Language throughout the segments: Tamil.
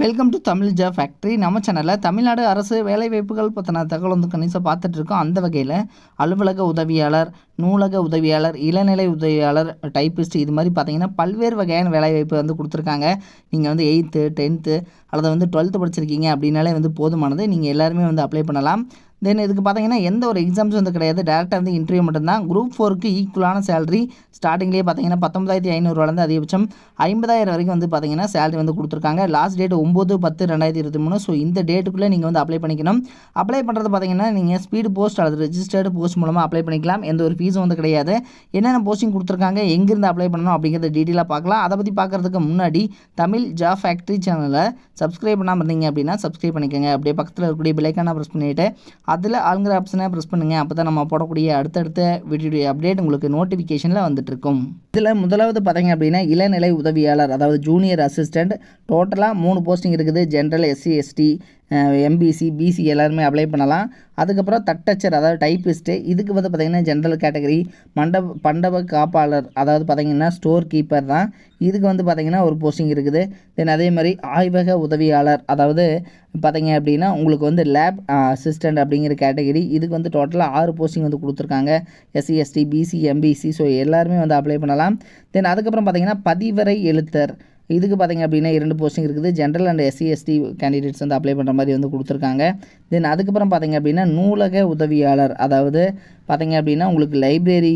Welcome to Tamil job factory. நம்ம சேனலில் தமிழ்நாடு அரசு வேலைவாய்ப்புகள் பற்றின தகவல் வந்து கணிசமாக பார்த்துட்ருக்கோம். அந்த வகையில் அலுவலக உதவியாளர், நூலக உதவியாளர், இளநிலை உதவியாளர், டைப்பிஸ்ட் இது மாதிரி பார்த்தீங்கன்னா பல்வேறு வகையான வேலைவாய்ப்பு வந்து கொடுத்துருக்காங்க. நீங்கள் வந்து 8th 10th அல்லது வந்து 12th படிச்சிருக்கீங்க அப்படின்னாலே வந்து போதுமானது. நீங்கள் எல்லாருமே வந்து அப்ளை பண்ணலாம். தென் இதுக்கு பார்த்தீங்கன்னா எந்த ஒரு எக்ஸாம்ஸும் வந்து கிடையாது. டேரெக்டாக வந்து இன்டர்வியூ மட்டும்தான். குரூப் 4க்கு ஈக்குவலான சேலரி ஸ்டார்டிங்லேயே பார்த்தீங்கன்னா 19,500 அதிகபட்சம் 50,000 வரைக்கும் வந்து பார்த்தீங்கன்னா சேலரி வந்து கொடுத்துருக்காங்க. Last date 9/10/2023. ஸோ இந்த டேட்டுக்குள்ளே நீங்கள் வந்து அப்ளை பண்ணிக்கணும். அப்ளை பண்ணுறது பார்த்தீங்கன்னா நீங்கள் ஸ்பீடு போஸ்ட் அல்லது ரெஜிஸ்டர்டு போஸ்ட் மூலமாக அப்ளை பண்ணிக்கலாம். எந்த ஒரு ஃபீஸும் வந்து கிடையாது. என்னென்ன போஸ்டிங் கொடுத்துருக்காங்க, எங்கேருந்து அப்ளை பண்ணணும் அப்படிங்கிறத டீட்டெயிலாக பார்க்கலாம். அதை பற்றி பார்க்குறதுக்கு முன்னாடி தமிழ் ஜாப் ஃபேக்ட்ரி சேனலை சப்ஸ்கிரைப் பண்ணாமல் இருந்தீங்க அப்படின்னா சப்ஸ்கிரைப் பண்ணிக்கோங்க. அப்படியே பக்கத்தில் இருக்கக்கூடிய பெல் ஐக்கானை ப்ரெஸ் பண்ணிவிட்டு அதில் ஆளுங்கிற ஆப்ஷனை ப்ரெஸ் பண்ணுங்கள். அப்போ தான் நம்ம போடக்கூடிய அடுத்தடுத்த வீடியோ அப்டேட் உங்களுக்கு நோட்டிஃபிகேஷனில் வந்துட்டுருக்கும். இதில் முதலாவது பார்த்தீங்க அப்படின்னா இளநிலை உதவியாளர், அதாவது ஜூனியர் அசிஸ்டண்ட். டோட்டலாக 3 போஸ்டிங் இருக்குது. General, SC ST, MBC BC எல்லாருமே அப்ளை பண்ணலாம். அதுக்கப்புறம் தட்டச்சர், அதாவது டைப்பிஸ்ட்டு. இதுக்கு வந்து பார்த்திங்கன்னா ஜென்ரல் கேட்டகரி. பண்டப காப்பாளர், அதாவது பார்த்திங்கன்னா ஸ்டோர் கீப்பர் தான். இதுக்கு வந்து பார்த்திங்கன்னா ஒரு போஸ்டிங் இருக்குது. தென் அதே மாதிரி ஆய்வக உதவியாளர், அதாவது பார்த்திங்க அப்படின்னா உங்களுக்கு வந்து லேப் அசிஸ்டண்ட் அப்படிங்கிற கேட்டகரி. இதுக்கு வந்து டோட்டலாக 6 போஸ்டிங் வந்து கொடுத்துருக்காங்க. SC ST BC MBC. So எல்லாருமே வந்து அப்ளை பண்ணலாம். தென் அதுக்கப்புறம் பார்த்திங்கன்னா பதிவரை எழுத்தர். இதுக்கு பார்த்திங்க அப்படின்னா 2 போஸ்டிங் இருக்குது. General and SC ST candidates வந்து அப்ளை பண்ணுற மாதிரி வந்து கொடுத்துருக்காங்க. தென் அதுக்கப்புறம் பார்த்திங்க அப்படின்னா நூலக உதவியாளர், அதாவது பார்த்திங்க அப்படின்னா உங்களுக்கு லைப்ரரி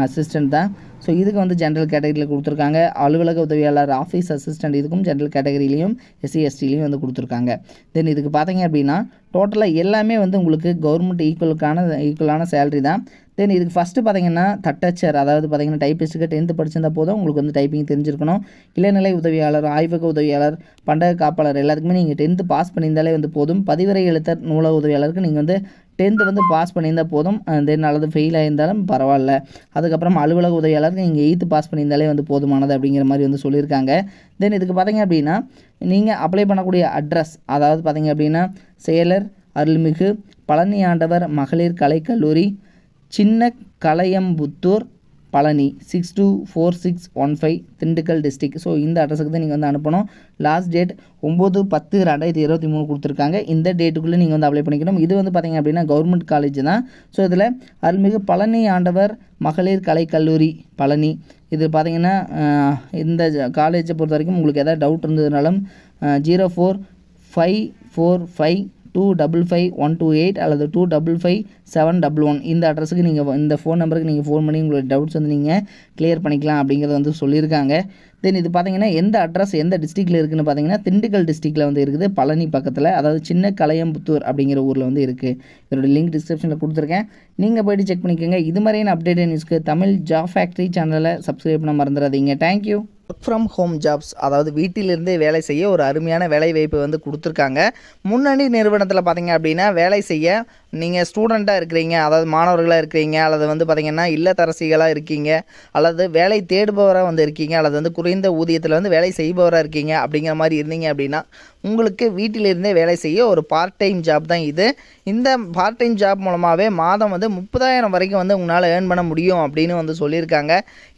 அசிஸ்டண்ட் தான். ஸோ இதுக்கு வந்து ஜென்ரல் கேட்டகரியில் கொடுத்துருக்காங்க. அலுவலக உதவியாளர், ஆஃபீஸ் அசிஸ்டண்ட், இதுக்கும் ஜென்ரல் கேட்டகரியிலையும் SC STலையும் வந்து கொடுத்துருக்காங்க. தென் இதுக்கு பார்த்திங்க அப்படின்னா டோட்டலாக எல்லாமே வந்து உங்களுக்கு கவர்மெண்ட் ஈக்குவலான சேலரி தான். தென் இதுக்கு ஃபஸ்ட்டு பார்த்திங்கன்னா தட்டச்சர், அதாவது பார்த்திங்கன்னா டைப்பிஸ்ட்டுக்கு 10th படிச்சிருந்தால் போதும். உங்களுக்கு வந்து டைப்பிங் தெரிஞ்சிருக்கணும். இளநிலை உதவியாளர், ஆய்வக உதவியாளர், பண்டக காப்பாளர் எல்லாத்துக்குமே நீங்கள் 10th பாஸ் பண்ணியிருந்தாலே வந்து போதும். பதிவரை எழுத்தர், நூலக உதவியாளருக்கு நீங்கள் வந்து 10th வந்து பாஸ் பண்ணியிருந்தால் போதும். தென் அல்லது ஃபெயில் ஆகியிருந்தாலும் பரவாயில்ல. அதுக்கப்புறம் அலுவலக உதவியாளருக்கு நீங்கள் 8th பாஸ் பண்ணியிருந்தாலே வந்து போதுமானது அப்படிங்கிற மாதிரி வந்து சொல்லியிருக்காங்க. தென் இதுக்கு பார்த்திங்க அப்படின்னா நீங்கள் அப்ளை பண்ணக்கூடிய அட்ரஸ், அதாவது பார்த்திங்க அப்படின்னா சேலர் அருள்மிகு பழனி ஆண்டவர் மகளிர் கலைக்கல்லூரி, சின்ன கலையம்புத்தூர், பழனி 624615 திண்டுக்கல் டிஸ்ட்ரிக்ட். ஸோ இந்த அட்ரஸுக்கு தான் நீங்கள் வந்து அனுப்பணும். லாஸ்ட் டேட் 9/10/2023 கொடுத்துருக்காங்க. இந்த டேட்டுக்குள்ளே நீங்கள் வந்து அப்ளை பண்ணிக்கணும். இது வந்து பார்த்திங்க அப்படின்னா கவர்மெண்ட் காலேஜ் தான். ஸோ இதில் அருள்மிகு பழனி ஆண்டவர் மகளிர் கலைக்கல்லூரி பழனி. இது பார்த்திங்கன்னா இந்த காலேஜை பொறுத்த வரைக்கும் உங்களுக்கு எதாவது டவுட் இருந்ததுனாலும் 04545225128 அல்லது 255711 இந்த அட்ரஸுக்கு நீங்கள் இந்த ஃபோன் நம்பருக்கு நீங்கள் ஃபோன் பண்ணி உங்களோட டவுட்ஸ் வந்து நீங்கள் கிளியர் பண்ணிக்கலாம் அப்படிங்கிறத வந்து சொல்லியிருக்காங்க. தென் இது பார்த்திங்கன்னா எந்த அட்ரஸ் எந்த டிஸ்ட்ரிக்டில் இருக்குதுன்னு பார்த்தீங்கன்னா திண்டுக்கல் டிஸ்ட்ரிக்டில் வந்து இருக்குது. பழனி பக்கத்தில், அதாவது சின்ன கலையம்புத்தூர் அப்படிங்கிற ஊரில் வந்து இருக்குது. இதோட லிங்க் டிஸ்கிரிப்ஷனில் கொடுத்துருக்கேன். நீங்கள் போய்ட்டு செக் பண்ணிக்கோங்க. இது மாதிரியான அப்டேட் நியூஸ்க்கு தமிழ் ஜாப் ஃபேக்ட்ரி சேனலை சப்ஸ்கிரைப் பண்ண மறந்துடாதீங்க. Thank you. Work from home jobs, அதாவது வீட்டிலிருந்தே வேலை செய்ய ஒரு அருமையான வேலை வாய்ப்பு வந்து கொடுத்துருக்காங்க. முன்னணி நிறுவனத்தில் பார்த்திங்க அப்படின்னா வேலை செய்ய நீங்கள் ஸ்டூடெண்ட்டாக இருக்கிறீங்க, அதாவது மாணவர்களாக இருக்கிறீங்க, அல்லது வந்து பார்த்திங்கன்னா இல்லத்தரசிகளாக இருக்கீங்க, அல்லது வேலை தேடுபவராக வந்து இருக்கீங்க, அல்லது வந்து குறைந்த ஊதியத்தில் வந்து வேலை செய்பவராக இருக்கீங்க அப்படிங்கிற மாதிரி இருந்தீங்க அப்படின்னா உங்களுக்கு வீட்டிலிருந்தே வேலை செய்ய ஒரு பார்ட் டைம் ஜாப் தான் இது. இந்த பார்ட் டைம் ஜாப் மூலமாகவே மாதம் வந்து 30,000 வரைக்கும் வந்து உங்களால் ஏர்ன் பண்ண முடியும் அப்படின்னு வந்து சொல்லியிருக்காங்க.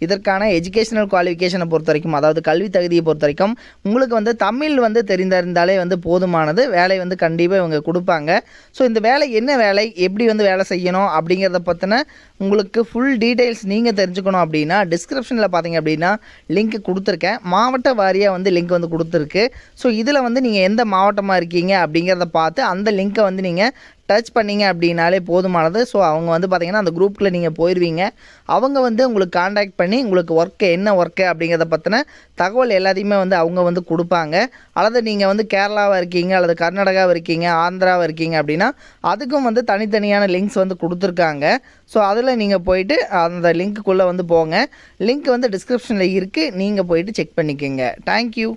இதற்கான எஜுகேஷனல் குவாலிஃபிகேஷனை பொறுத்த வரைக்கும், அதாவது கல்வி தகுதியை பொறுத்த வரைக்கும் உங்களுக்கு வந்து தமிழ் வந்து தெரிந்திருந்தாலே வந்து போதுமானது. வேலை வந்து கண்டிப்பாக இவங்க கொடுப்பாங்க. ஸோ இந்த வேலை என்ன வேலை, எப்படி வந்து வேலை செய்யணும் அப்படிங்கிறத பற்றின உங்களுக்கு ஃபுல் டீட்டெயில்ஸ் நீங்கள் தெரிஞ்சுக்கணும் அப்படின்னா டிஸ்கிரிப்ஷனில் பார்த்தீங்க அப்படின்னா லிங்க் கொடுத்துருக்கேன். மாவட்ட வாரியாக வந்து லிங்க் வந்து கொடுத்துருக்கு. ஸோ இதில் வந்து நீங்கள் எந்த மாவட்டமாக இருக்கீங்க அப்படிங்கிறத பார்த்து அந்த லிங்க்கை வந்து நீங்கள் டச் பண்ணிங்க அப்படின்னாலே போதுமானது. ஸோ அவங்க வந்து பார்த்திங்கன்னா அந்த குரூப்பில் நீங்கள் போயிடுவீங்க. அவங்க வந்து உங்களுக்கு காண்டாக்ட் பண்ணி உங்களுக்கு என்ன ஒர்க்கு அப்படிங்கிறத பற்றின தகவல் எல்லாத்தையுமே வந்து அவங்க வந்து கொடுப்பாங்க. அல்லது நீங்கள் வந்து கேரளாவாக இருக்கீங்க, அல்லது கர்நாடகாவில் இருக்கீங்க, ஆந்திராவில் இருக்கீங்க அப்படின்னா அதுக்கும் வந்து தனித்தனியான லிங்க்ஸ் வந்து கொடுத்துருக்காங்க. ஸோ அதில் நீங்கள் போயிட்டு அந்த லிங்க்குள்ளே வந்து போங்க. லிங்க் வந்து டிஸ்கிரிப்ஷனில் இருக்குது. நீங்கள் போயிட்டு செக் பண்ணிக்கோங்க. தேங்க்யூ.